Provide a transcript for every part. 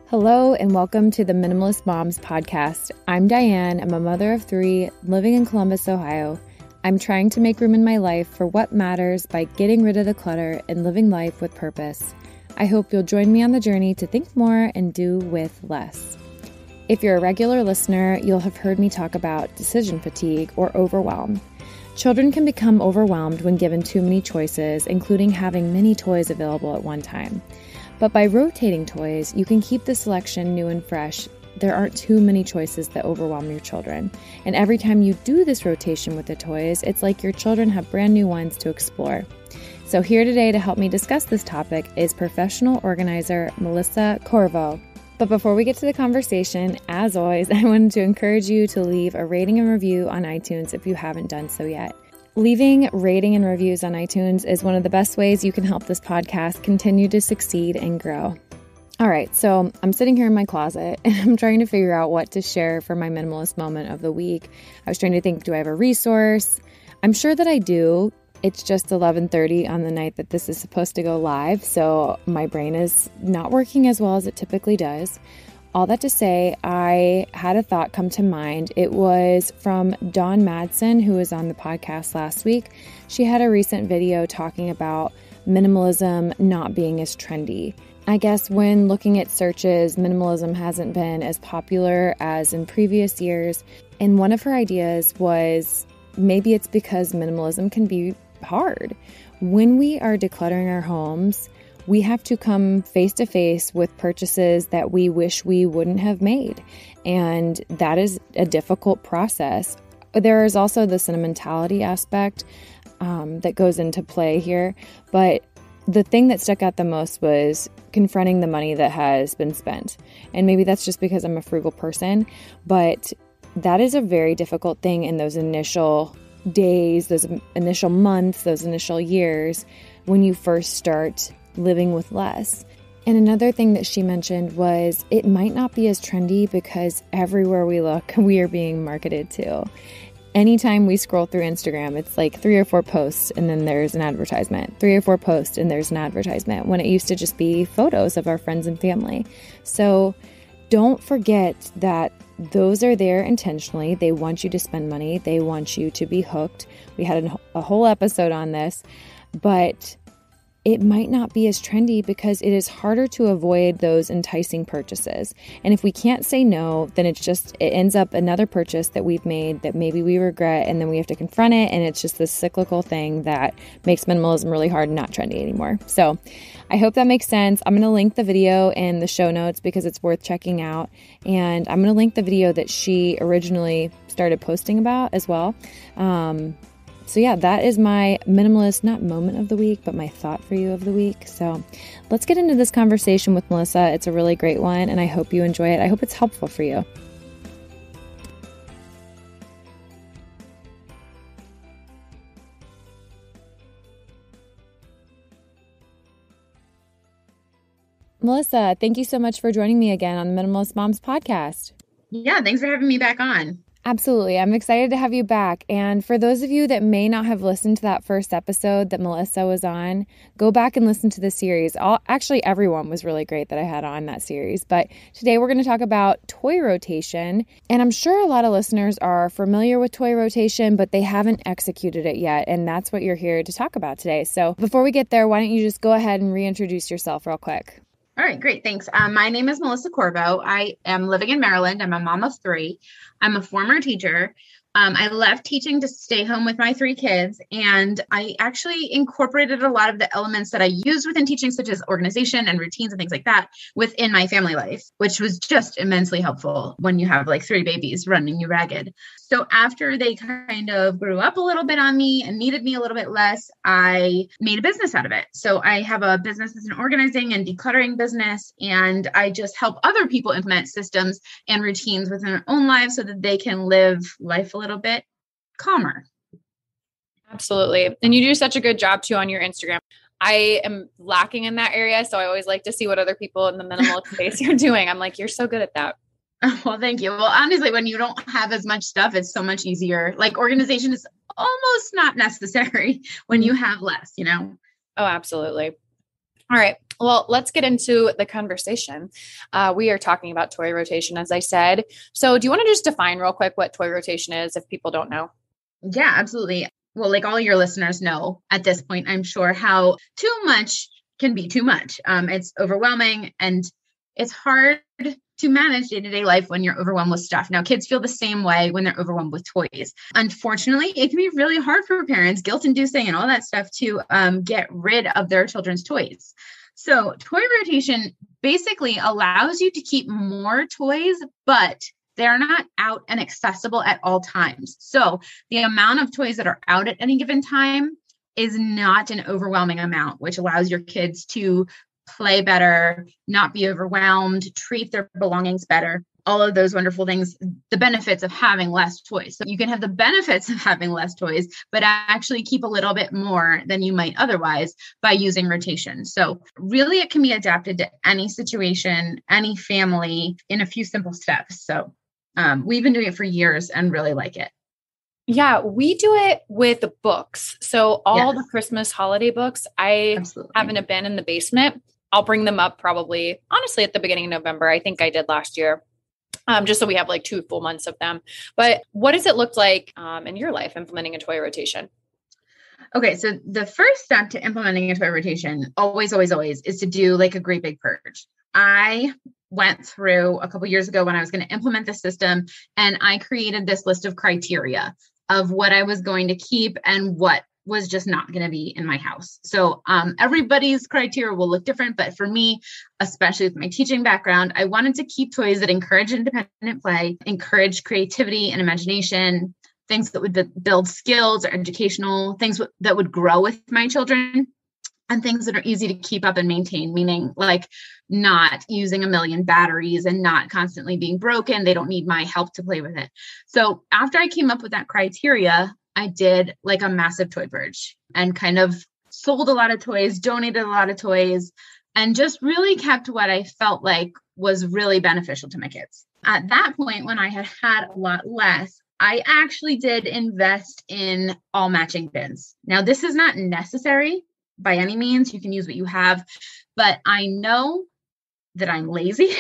Hello and welcome to the Minimalist Moms podcast. I'm Diane. I'm a mother of three living in Columbus, Ohio. I'm trying to make room in my life for what matters by getting rid of the clutter and living life with purpose. I hope you'll join me on the journey to think more and do with less. If you're a regular listener, you'll have heard me talk about decision fatigue or overwhelm. Children can become overwhelmed when given too many choices, including having many toys available at one time. But by rotating toys, you can keep the selection new and fresh. There aren't too many choices that overwhelm your children. And every time you do this rotation with the toys, it's like your children have brand new ones to explore. So here today to help me discuss this topic is professional organizer Melissa Corriveau. But before we get to the conversation, as always, I wanted to encourage you to leave a rating and review on iTunes if you haven't done so yet. Leaving rating and reviews on iTunes is one of the best ways you can help this podcast continue to succeed and grow. All right, so I'm sitting here in my closet and I'm trying to figure out what to share for my minimalist moment of the week. I was trying to think, do I have a resource? I'm sure that I do. It's just 11:30 on the night that this is supposed to go live, so my brain is not working as well as it typically does. All that to say, I had a thought come to mind. It was from Dawn Madsen, who was on the podcast last week. She had a recent video talking about minimalism not being as trendy. I guess when looking at searches, minimalism hasn't been as popular as in previous years. And one of her ideas was maybe it's because minimalism can be hard. When we are decluttering our homes, we have to come face to face with purchases that we wish we wouldn't have made. And that is a difficult process. There is also the sentimentality aspect that goes into play here. But the thing that stuck out the most was confronting the money that has been spent. And maybe that's just because I'm a frugal person, but that is a very difficult thing in those initial days, those initial months, those initial years when you first start living with less. And another thing that she mentioned was it might not be as trendy because everywhere we look, we are being marketed to. Anytime we scroll through Instagram, it's like 3 or 4 posts and then there's an advertisement, 3 or 4 posts and there's an advertisement, when it used to just be photos of our friends and family. So don't forget that those are there intentionally. They want you to spend money. They want you to be hooked. We had a whole episode on this, but it might not be as trendy because it is harder to avoid those enticing purchases. And if we can't say no, then it ends up another purchase that we've made that maybe we regret, and then we have to confront it. And it's just this cyclical thing that makes minimalism really hard and not trendy anymore. So I hope that makes sense. I'm going to link the video in the show notes because it's worth checking out. And I'm going to link the video that she originally started posting about as well. So yeah, that is my minimalist, not moment of the week, but my thought for you of the week. So let's get into this conversation with Melissa. It's a really great one, and I hope you enjoy it. I hope it's helpful for you. Melissa, thank you so much for joining me again on the Minimalist Moms podcast. Yeah, thanks for having me back on. Absolutely. I'm excited to have you back. And for those of you that may not have listened to that first episode that Melissa was on, go back and listen to the series. Actually, everyone was really great that I had on that series. But today we're going to talk about toy rotation. And I'm sure a lot of listeners are familiar with toy rotation, but they haven't executed it yet. And that's what you're here to talk about today. So before we get there, why don't you just go ahead and reintroduce yourself real quick? All right, great. Thanks. My name is Melissa Corriveau. I am living in Maryland. I'm a mom of 3. I'm a former teacher. I left teaching to stay home with my 3 kids, and I actually incorporated a lot of the elements that I used within teaching, such as organization and routines and things like that, within my family life, which was just immensely helpful when you have like 3 babies running you ragged. So after they kind of grew up a little bit on me and needed me a little bit less, I made a business out of it. So I have a business that's an organizing and decluttering business, and I just help other people implement systems and routines within their own lives so that they can live life a little bit calmer. Absolutely. And you do such a good job too on your Instagram. I am lacking in that area. So I always like to see what other people in the minimal space are doing. I'm like, you're so good at that. Well, thank you. Well, honestly, when you don't have as much stuff, it's so much easier. Like organization is almost not necessary when you have less, you know? Oh, absolutely. All right. Well, let's get into the conversation. We are talking about toy rotation, as I said. So do you want to just define real quick what toy rotation is if people don't know? Yeah, absolutely. Well, like all your listeners know at this point, I'm sure how too much can be too much. It's overwhelming and it's hard to manage day-to-day life when you're overwhelmed with stuff. Now, kids feel the same way when they're overwhelmed with toys. Unfortunately, it can be really hard for parents, guilt-inducing and all that stuff to get rid of their children's toys. So toy rotation basically allows you to keep more toys, but they're not out and accessible at all times. So the amount of toys that are out at any given time is not an overwhelming amount, which allows your kids to play better, not be overwhelmed, treat their belongings better, all of those wonderful things, the benefits of having less toys. So you can have the benefits of having less toys, but actually keep a little bit more than you might otherwise by using rotation. So really it can be adapted to any situation, any family in a few simple steps. So we've been doing it for years and really like it. Yeah, we do it with books. So all the Christmas holiday books, I have in a bin in the basement. I'll bring them up probably, honestly, at the beginning of November. I think I did last year. Just so we have like 2 full months of them. But what does it look like in your life implementing a toy rotation? Okay, so the first step to implementing a toy rotation, always, is to do like a great big purge. I went through a couple years ago when I was going to implement the system, and I created this list of criteria of what I was going to keep and what was just not going to be in my house. So everybody's criteria will look different, but for me, especially with my teaching background, I wanted to keep toys that encourage independent play, encourage creativity and imagination, things that would build skills or educational, things that would grow with my children, and things that are easy to keep up and maintain, meaning like not using a million batteries and not constantly being broken. They don't need my help to play with it. So after I came up with that criteria, I did like a massive toy purge and kind of sold a lot of toys, donated a lot of toys, and just really kept what I felt like was really beneficial to my kids. At that point, when I had a lot less, I actually did invest in all matching bins. Now, this is not necessary by any means. You can use what you have, but I know that I'm lazy.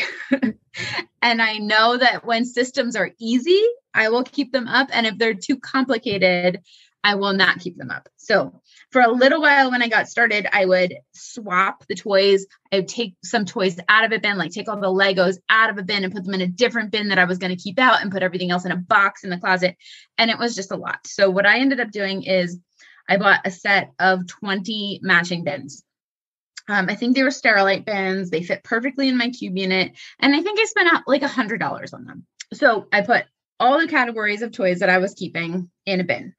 And I know that when systems are easy, I will keep them up. And if they're too complicated, I will not keep them up. So for a little while when I got started, I would swap the toys. I would take some toys out of a bin, like take all the Legos out of a bin and put them in a different bin that I was going to keep out and put everything else in a box in the closet. And it was just a lot. So what I ended up doing is I bought a set of 20 matching bins. I think they were Sterilite bins. They fit perfectly in my cube unit. And I think I spent out like $100 on them. So I put all the categories of toys that I was keeping in a bin.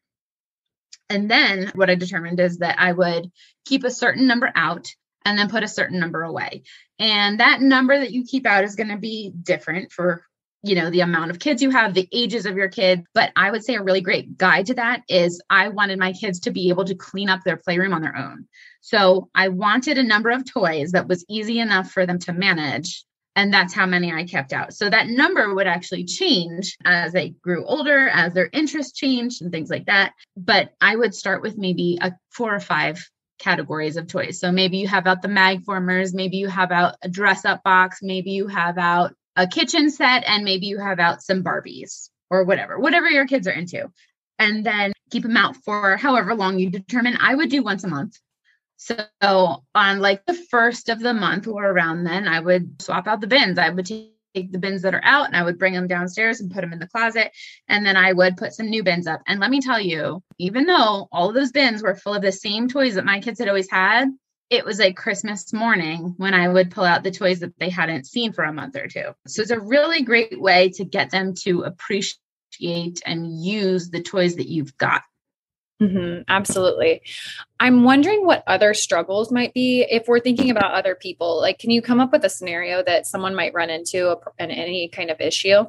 And then what I determined is that I would keep a certain number out and then put a certain number away. And that number that you keep out is going to be different for, the amount of kids you have, the ages of your kid. But I would say a really great guide to that is I wanted my kids to be able to clean up their playroom on their own. So I wanted a number of toys that was easy enough for them to manage. And that's how many I kept out. So that number would actually change as they grew older, as their interests changed and things like that. But I would start with maybe 4 or 5 categories of toys. So maybe you have out the mag formers, maybe you have out a dress up box, maybe you have out a kitchen set, and maybe you have out some Barbies or whatever your kids are into. And then keep them out for however long you determine. I would do once a month. So on like the first of the month or around then, I would swap out the bins. I would take the bins that are out and I would bring them downstairs and put them in the closet. And then I would put some new bins up. And let me tell you, even though all of those bins were full of the same toys that my kids had always had, it was like Christmas morning when I would pull out the toys that they hadn't seen for a month or two. So it's a really great way to get them to appreciate and use the toys that you've got. Mm-hmm, absolutely. I'm wondering what other struggles might be if we're thinking about other people. Like, can you come up with a scenario that someone might run into in any kind of issue?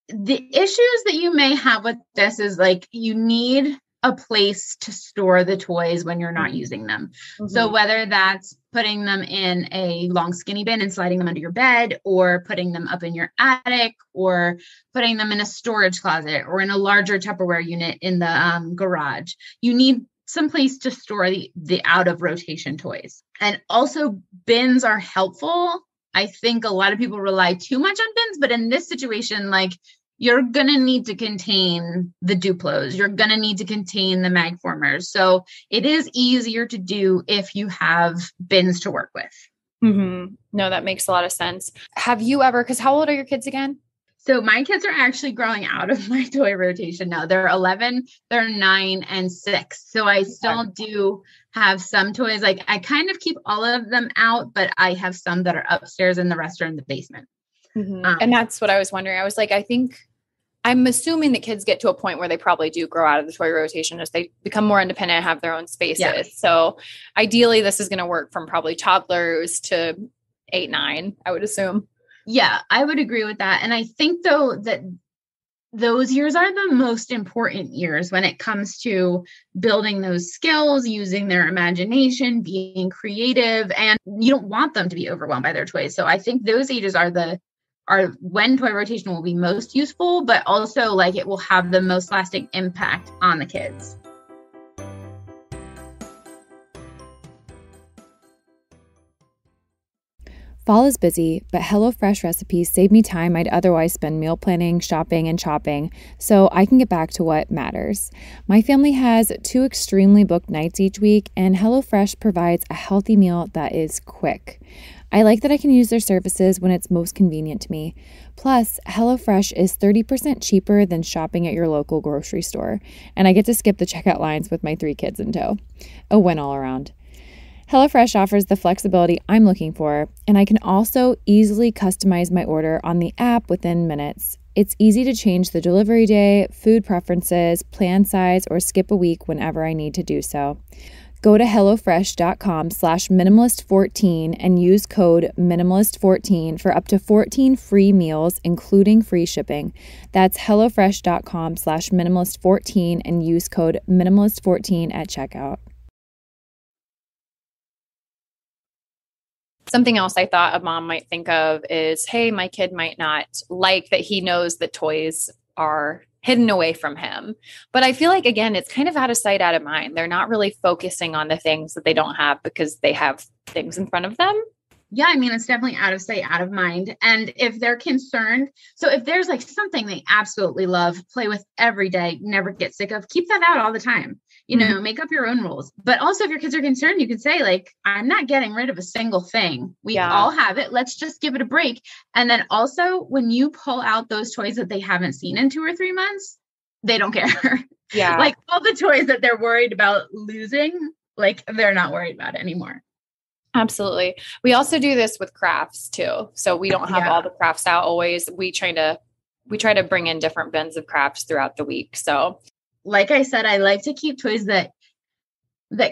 The issues that you may have with this is like you need a place to store the toys when you're not using them. Mm-hmm. So whether that's putting them in a long skinny bin and sliding them under your bed, or putting them up in your attic, or putting them in a storage closet or in a larger Tupperware unit in the garage, you need some place to store the out of rotation toys. And also bins are helpful. I think a lot of people rely too much on bins, but in this situation, like you're going to need to contain the Duplos. You're going to need to contain the Magformers. So it is easier to do if you have bins to work with. Mm-hmm. No, that makes a lot of sense. Have you ever, because how old are your kids again? So my kids are actually growing out of my toy rotation now. They're 11, they're 9 and 6. So I still do have some toys. Like I kind of keep all of them out, but I have some that are upstairs and the rest are in the basement. Mm-hmm. And that's what I was wondering. I was like, I'm assuming that kids get to a point where they probably do grow out of the toy rotation as they become more independent and have their own spaces. Yeah. So ideally this is going to work from probably toddlers to 8, 9, I would assume. Yeah, I would agree with that. And I think though that those years are the most important years when it comes to building those skills, using their imagination, being creative, and you don't want them to be overwhelmed by their toys. So I think those ages are when toy rotation will be most useful, but also like it will have the most lasting impact on the kids. Fall is busy, but HelloFresh recipes save me time I'd otherwise spend meal planning, shopping, and chopping, so I can get back to what matters. My family has 2 extremely booked nights each week, and HelloFresh provides a healthy meal that is quick. I like that I can use their services when it's most convenient to me. Plus, HelloFresh is 30% cheaper than shopping at your local grocery store, and I get to skip the checkout lines with my 3 kids in tow. A win all around. HelloFresh offers the flexibility I'm looking for, and I can also easily customize my order on the app within minutes. It's easy to change the delivery day, food preferences, plan size, or skip a week whenever I need to do so. Go to HelloFresh.com/minimalist14 and use code minimalist14 for up to 14 free meals, including free shipping. That's HelloFresh.com/minimalist14 and use code minimalist14 at checkout. Something else I thought a mom might think of is, hey, my kid might not like that he knows that toys are hidden away from him. But I feel like, again, it's kind of out of sight, out of mind. They're not really focusing on the things that they don't have because they have things in front of them. Yeah, I mean, it's definitely out of sight, out of mind. And if they're concerned, so if there's like something they absolutely love, play with every day, never get sick of, keep that out all the time. You know, make up your own rules. But also if your kids are concerned, you can say like, I'm not getting rid of a single thing. We all have it. Let's just give it a break. And then also when you pull out those toys that they haven't seen in 2 or 3 months, they don't care. Yeah. Like all the toys that they're worried about losing, like they're not worried about it anymore. Absolutely. We also do this with crafts too. So we don't have all the crafts out always. We try to bring in different bins of crafts throughout the week. So like I said, I like to keep toys that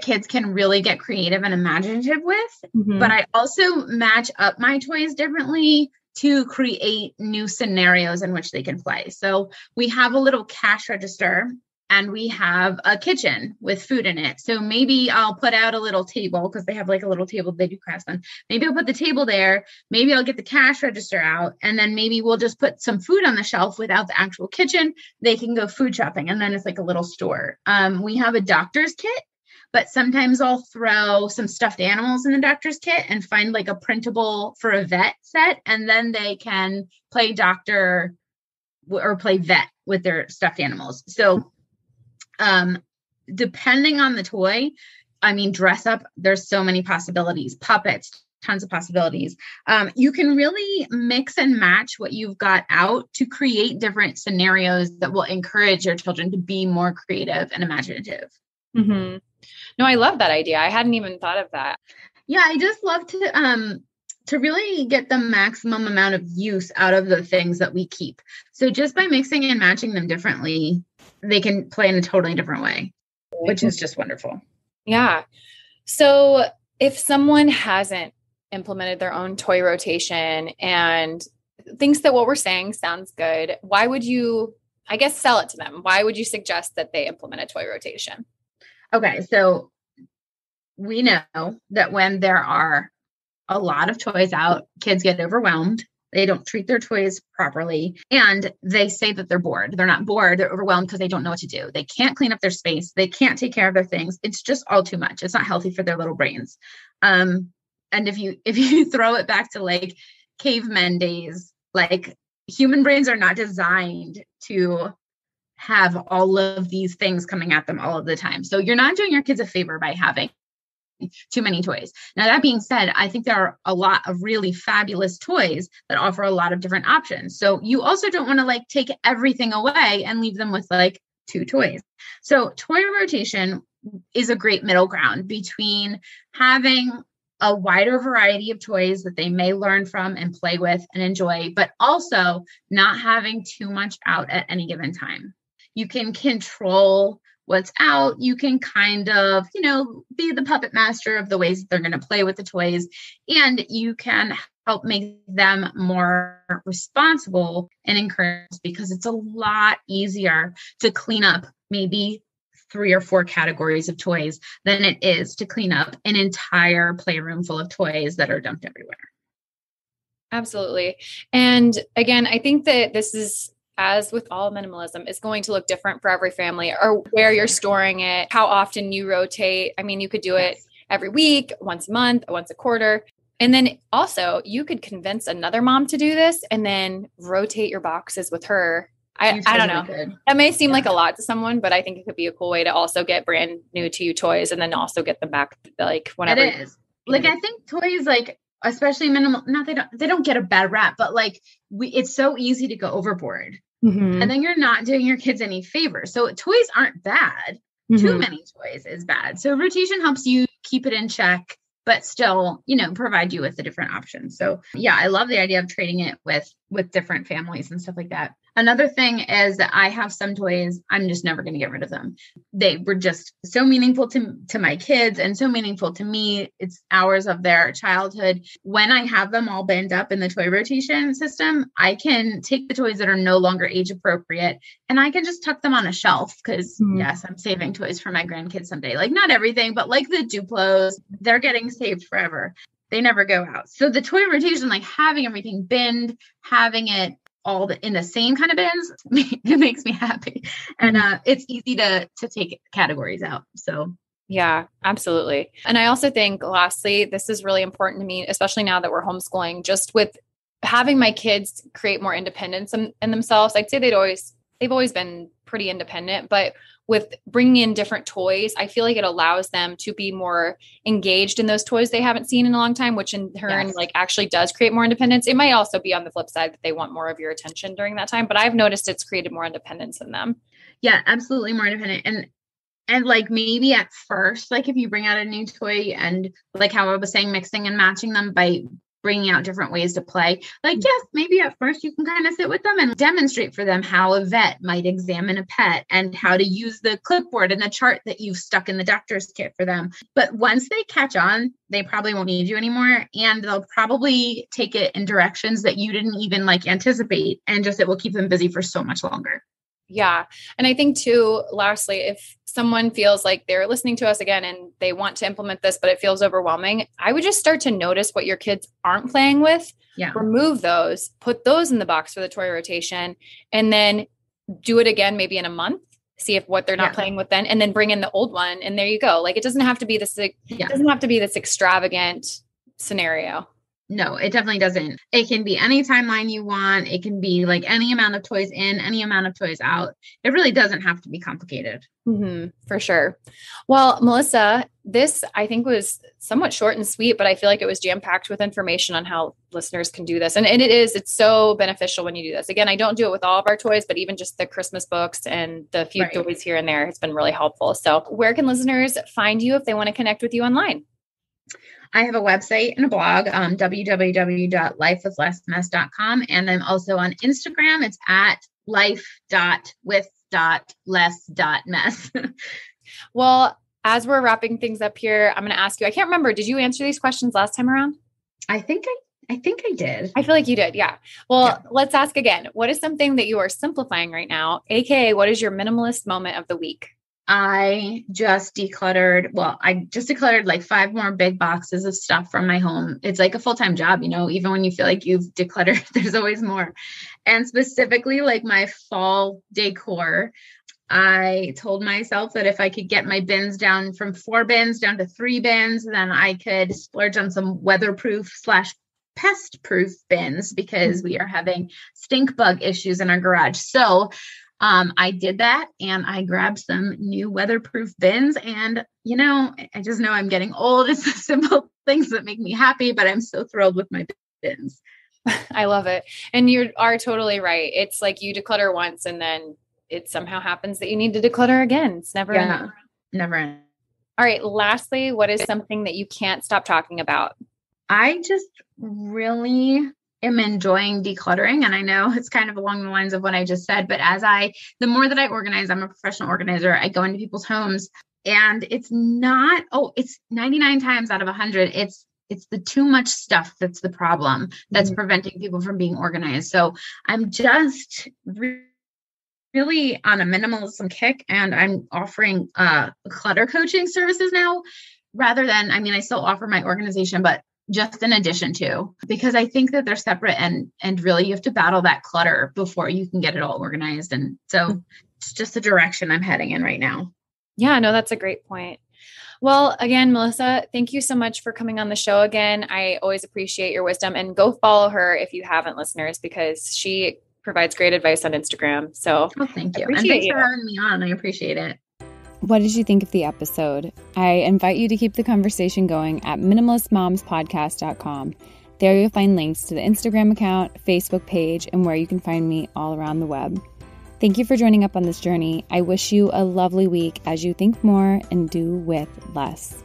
kids can really get creative and imaginative with, but I also match up my toys differently to create new scenarios in which they can play. So we have a little cash register and we have a kitchen with food in it. So maybe I'll put out a little table because they have like a little table they do crafts on. Maybe I'll put the table there. Maybe I'll get the cash register out. And then maybe we'll just put some food on the shelf without the actual kitchen. They can go food shopping. And then it's like a little store. We have a doctor's kit, but sometimes I'll throw some stuffed animals in the doctor's kit and find like a printable for a vet set. And then they can play doctor or play vet with their stuffed animals. So depending on the toy, I mean, dress up, there's so many possibilities, puppets, tons of possibilities. You can really mix and match what you've got out to create different scenarios that will encourage your children to be more creative and imaginative. Mm-hmm. No, I love that idea. I hadn't even thought of that. Yeah. I just love to really get the maximum amount of use out of the things that we keep. So just by mixing and matching them differently, they can play in a totally different way, which is just wonderful. Yeah. So if someone hasn't implemented their own toy rotation and thinks that what we're saying sounds good, why would you, I guess, sell it to them? Why would you suggest that they implement a toy rotation? Okay. So we know that when there are a lot of toys out, kids get overwhelmed They don't treat their toys properly. And they say that they're bored. They're not bored. They're overwhelmed because they don't know what to do. They can't clean up their space. They can't take care of their things. It's just all too much. It's not healthy for their little brains. And if you throw it back to like cavemen days, like human brains are not designed to have all of these things coming at them all of the time. So you're not doing your kids a favor by having too many toys. Now, that being said, I think there are a lot of really fabulous toys that offer a lot of different options. So you also don't want to like take everything away and leave them with like 2 toys. So toy rotation is a great middle ground between having a wider variety of toys that they may learn from and play with and enjoy, but also not having too much out at any given time. You can control what's out. You can kind of, be the puppet master of the ways that they're going to play with the toys. And you can help make them more responsible and encouraged, because it's a lot easier to clean up maybe 3 or 4 categories of toys than it is to clean up an entire playroom full of toys that are dumped everywhere. Absolutely. And again, I think that this is, as with all minimalism, is going to look different for every family, or where you're storing it, how often you rotate. I mean, you could do it every week, once a month, once a quarter. And then also you could convince another mom to do this and then rotate your boxes with her. I don't know. That may seem like a lot to someone, but I think it could be a cool way to also get brand new to you toys and then also get them back like whenever. It is. Like, I think toys, like, especially minimal, they don't get a bad rap, but like it's so easy to go overboard. Mm-hmm. And then you're not doing your kids any favors. So toys aren't bad. Mm-hmm. Too many toys is bad. So rotation helps you keep it in check, but still, provide you with the different options. So yeah, I love the idea of trading it with different families and stuff like that. Another thing is that I have some toys, I'm just never going to get rid of them. They were just so meaningful to my kids and so meaningful to me. It's hours of their childhood. When I have them all binned up in the toy rotation system, I can take the toys that are no longer age appropriate and I can just tuck them on a shelf because yes, I'm saving toys for my grandkids someday. Like, not everything, but like the Duplos, they're getting saved forever. They never go out. So the toy rotation, like having everything binned, having it all in the same kind of bins, it makes me happy. And it's easy to take categories out. So yeah, absolutely. And I also think lastly, this is really important to me, especially now that we're homeschooling, just with having my kids create more independence in themselves. I'd say they've always been pretty independent, but with bringing in different toys, I feel like it allows them to be more engaged in those toys they haven't seen in a long time, which in turn actually does create more independence. It might also be on the flip side that they want more of your attention during that time, but I've noticed it's created more independence in them. Yeah, absolutely more independent. And like maybe at first, like if you bring out a new toy and like how I was saying, mixing and matching them by bringing out different ways to play. Like, yes, maybe at first you can kind of sit with them and demonstrate for them how a vet might examine a pet and how to use the clipboard and the chart that you've stuck in the doctor's kit for them. But once they catch on, they probably won't need you anymore. And they'll probably take it in directions that you didn't even like anticipate. And just, it will keep them busy for so much longer. Yeah. And I think too, lastly, if someone feels like they're listening to us again and they want to implement this, but it feels overwhelming, I would just start to notice what your kids aren't playing with, remove those, put those in the box for the toy rotation, and then do it again, maybe in a month, see if what they're not playing with then, and then bring in the old one. And there you go. Like, it doesn't have to be this, it doesn't have to be this extravagant scenario. No, it definitely doesn't. It can be any timeline you want. It can be like any amount of toys in, any amount of toys out. It really doesn't have to be complicated. For sure. Well, Melissa, this I think was somewhat short and sweet, but I feel like it was jam-packed with information on how listeners can do this. And it's so beneficial when you do this. Again, I don't do it with all of our toys, but even just the Christmas books and the few toys here and there, it's been really helpful. So where can listeners find you if they want to connect with you online? I have a website and a blog, www.lifewithlessmess.com. And I'm also on Instagram. It's at life.with.less.mess. Well, as we're wrapping things up here, I'm going to ask you, I can't remember, did you answer these questions last time around? I think I did. I feel like you did. Yeah. Well, let's ask again. What is something that you are simplifying right now? AKA, what is your minimalist moment of the week? I just decluttered like 5 more big boxes of stuff from my home. It's like a full-time job, even when you feel like you've decluttered, there's always more. And specifically like my fall decor, I told myself that if I could get my bins down from 4 bins down to 3 bins, then I could splurge on some weatherproof/pest proof bins because we are having stink bug issues in our garage. So I did that and I grabbed some new weatherproof bins, and, I just know I'm getting old. It's the simple things that make me happy, but I'm so thrilled with my bins. I love it. And you are totally right. It's like you declutter once and then it somehow happens that you need to declutter again. It's never enough. Never enough. All right. Lastly, what is something that you can't stop talking about? I just really am enjoying decluttering. And I know it's kind of along the lines of what I just said, but the more that I organize, I'm a professional organizer. I go into people's homes and it's 99 times out of 100. It's the too much stuff that's the problem that's preventing people from being organized. So I'm just really on a minimalism kick, and I'm offering clutter coaching services now rather than, I still offer my organization, but just in addition to, because I think that they're separate and really you have to battle that clutter before you can get it all organized. And so it's just the direction I'm heading in right now. Yeah, no, that's a great point. Well, again, Melissa, thank you so much for coming on the show again. I always appreciate your wisdom, and go follow her if you haven't, listeners, because she provides great advice on Instagram. So thank you. And thanks for having me on. I appreciate it. What did you think of the episode? I invite you to keep the conversation going at minimalistmomspodcast.com. There you'll find links to the Instagram account, Facebook page, and where you can find me all around the web. Thank you for joining up on this journey. I wish you a lovely week as you think more and do with less.